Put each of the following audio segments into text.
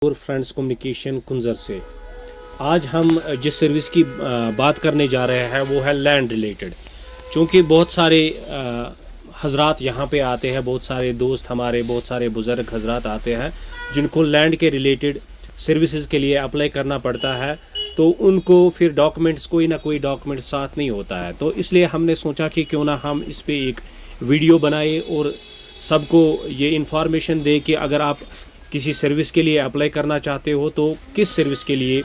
और friends communication कुंजर से आज हम जिस सर्विस की बात करने जा रहे हैं वो है लैंड रिलेटेड। क्योंकि बहुत सारे हजरात यहाँ पे आते हैं, बहुत सारे दोस्त हमारे, बहुत सारे बुज़ुर्ग हजरात आते हैं जिनको लैंड के रिलेटेड सर्विसेज के लिए अप्लाई करना पड़ता है, तो उनको फिर डॉक्यूमेंट्स कोई ना कोई डॉक्यूमेंट साथ नहीं होता है। तो इसलिए हमने सोचा कि क्यों ना हम इस पर एक वीडियो बनाए और सबको ये इन्फॉर्मेशन दे कि अगर आप किसी सर्विस के लिए अप्लाई करना चाहते हो तो किस सर्विस के लिए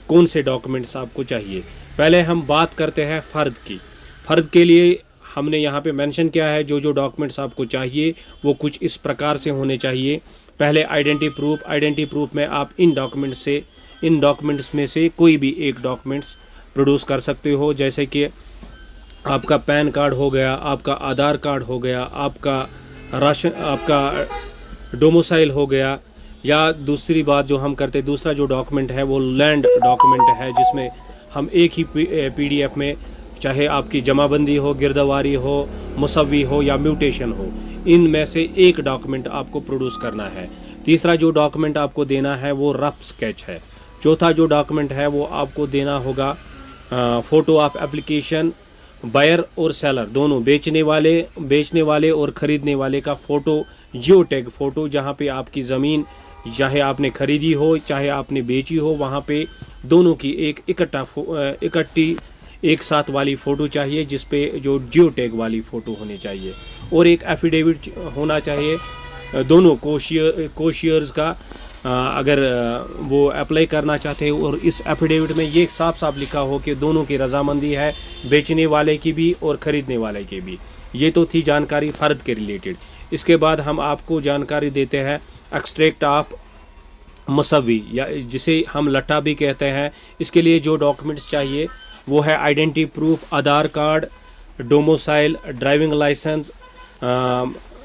कौन से डॉक्यूमेंट्स आपको चाहिए। पहले हम बात करते हैं फ़र्द की। फ़र्द के लिए हमने यहाँ पे मेंशन किया है जो डॉक्यूमेंट्स आपको चाहिए वो कुछ इस प्रकार से होने चाहिए। पहले आइडेंटिटी प्रूफ में आप इन डॉक्यूमेंट्स में से कोई भी एक डॉक्यूमेंट्स प्रोड्यूस कर सकते हो, जैसे कि आपका पैन कार्ड हो गया, आपका आधार कार्ड हो गया, आपका राशन, आपका डोमिसाइल हो गया। या दूसरी बात जो हम करते हैं, दूसरा जो डॉक्यूमेंट है वो लैंड डॉक्यूमेंट है, जिसमें हम एक ही PDF में, चाहे आपकी जमाबंदी हो, गिरदावारी हो, मुसव्वी हो या म्यूटेशन हो, इनमें से एक डॉक्यूमेंट आपको प्रोड्यूस करना है। तीसरा जो डॉक्यूमेंट आपको देना है वो रफ स्केच है। चौथा जो डॉक्यूमेंट है वो आपको देना होगा फ़ोटो ऑफ एप्लीकेशन। बायर और सेलर दोनों, बेचने वाले और ख़रीदने वाले का फ़ोटो, जियो टैग फ़ोटो, जहाँ पे आपकी ज़मीन चाहे आपने ख़रीदी हो चाहे आपने बेची हो, वहाँ पे दोनों की एक इकट्ठी एक साथ वाली फ़ोटो चाहिए, जिस पे जो जियो टैग वाली फ़ोटो होनी चाहिए। और एक एफिडेविट होना चाहिए दोनों कोशियर्स का, अगर वो अप्लाई करना चाहते हैं, और इस एफिडेविट में ये साफ साफ लिखा हो कि दोनों की रजामंदी है, बेचने वाले की भी और ख़रीदने वाले की भी। ये तो थी जानकारी फ़र्द के रिलेटेड। इसके बाद हम आपको जानकारी देते हैं एक्सट्रैक्ट ऑफ मुसव्वी, या जिसे हम लट्ठा भी कहते हैं। इसके लिए जो डॉक्यूमेंट्स चाहिए वो है identity proof, Aadhaar card, domicile, driving licence,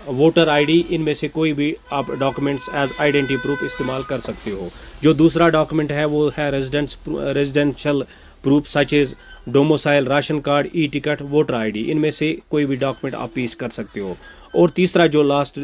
voter ID। इनमें से कोई भी आप डॉक्यूमेंट्स एज आइडेंटिटी प्रूफ इस्तेमाल कर सकते हो। जो दूसरा डॉक्यूमेंट है वो है residential proof such as domicile, ration card, ticket, voter ID। इनमें से कोई भी डॉक्यूमेंट आप पेश कर सकते हो। और तीसरा जो लास्ट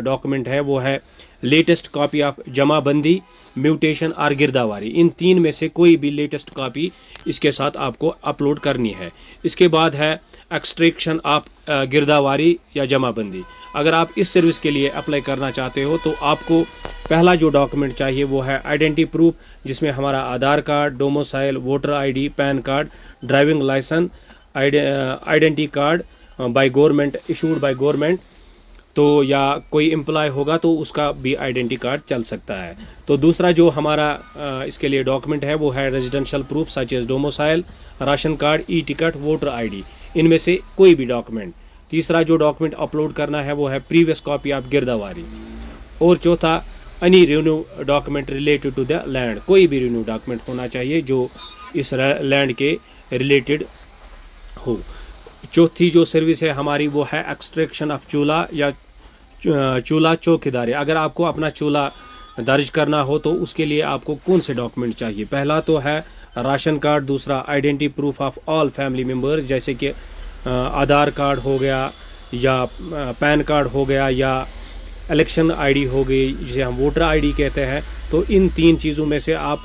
डॉक्यूमेंट है वो है latest copy of jamabandi, mutation और गिरदावारी। इन तीन में से कोई भी लेटेस्ट कॉपी इसके साथ आपको अपलोड करनी है। इसके बाद है एक्सट्रैक्शन ऑफ गिरदावारी या जमाबंदी। अगर आप इस सर्विस के लिए अप्लाई करना चाहते हो तो आपको पहला जो डॉक्यूमेंट चाहिए वो है आइडेंटिटी प्रूफ, जिसमें हमारा Aadhaar card, domicile, voter ID, PAN card, driving licence, identity card by government, issued by government, तो या कोई एम्प्लॉय होगा तो उसका भी आइडेंटिटी कार्ड चल सकता है। तो दूसरा जो हमारा इसके लिए डॉक्यूमेंट है वो है residential proof such as domicile, ration card, ticket, voter ID। इनमें से कोई भी डॉक्यूमेंट। तीसरा जो डॉक्यूमेंट अपलोड करना है वो है प्रीवियस कॉपी ऑफ गिरदावारी। और चौथा any renew document related to the land. कोई भी रिन्यू डॉक्यूमेंट होना चाहिए जो इस लैंड के रिलेटेड हो। चौथी जो सर्विस है हमारी वो है एक्सट्रैक्शन ऑफ चूल्हा या चूल्हा चौकीदारी। अगर आपको अपना चूल्हा दर्ज करना हो तो उसके लिए आपको कौन से डॉक्यूमेंट चाहिए। पहला तो है राशन कार्ड, दूसरा identity proof of all family members, जैसे कि आधार कार्ड हो गया या पैन कार्ड हो गया या इलेक्शन ID हो गई, जिसे हम वोटर ID कहते हैं। तो इन तीन चीज़ों में से आप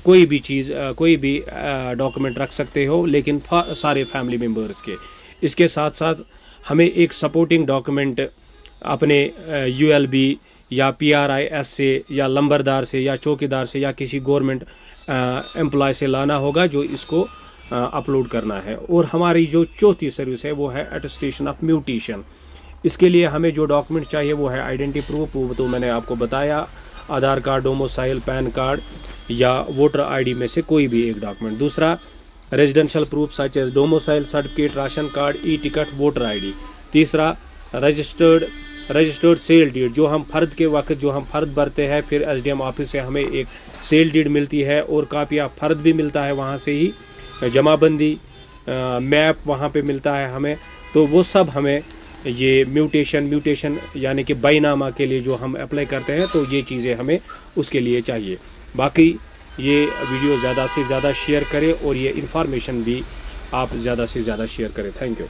कोई भी डॉक्यूमेंट रख सकते हो, लेकिन सारे फैमिली मेम्बर्स के। इसके साथ साथ हमें एक सपोर्टिंग डॉक्यूमेंट अपने ULB या PRIS से या लंबरदार से या चौकीदार से या किसी गवर्नमेंट एम्प्लॉय से लाना होगा जो इसको अपलोड करना है। और हमारी जो चौथी सर्विस है वो है अटेस्टेशन ऑफ म्यूटेशन। इसके लिए हमें जो डॉक्यूमेंट चाहिए वो है आइडेंटिटी प्रूफ, वो तो मैंने आपको बताया, Aadhaar card, domicile, PAN card या वोटर ID में से कोई भी एक डॉक्यूमेंट। दूसरा residential proof such as domicile certificate, ration card, ticket, voter ID। तीसरा रजिस्टर्ड सेल डीड, जो हम फ़र्द के वक्त जो हम फ़र्द भरते हैं, फिर SDM ऑफिस से हमें एक सेल डीड मिलती है और कापी ऑफ फ़र्द भी मिलता है वहाँ से ही, जमाबंदी, मैप वहाँ पे मिलता है हमें। तो वो सब हमें ये म्यूटेशन यानी कि बैनामा के लिए जो हम अप्लाई करते हैं, तो ये चीज़ें हमें उसके लिए चाहिए। बाकी ये वीडियो ज़्यादा से ज़्यादा शेयर करें और ये इन्फॉर्मेशन भी आप ज़्यादा से ज़्यादा शेयर करें। Thank you.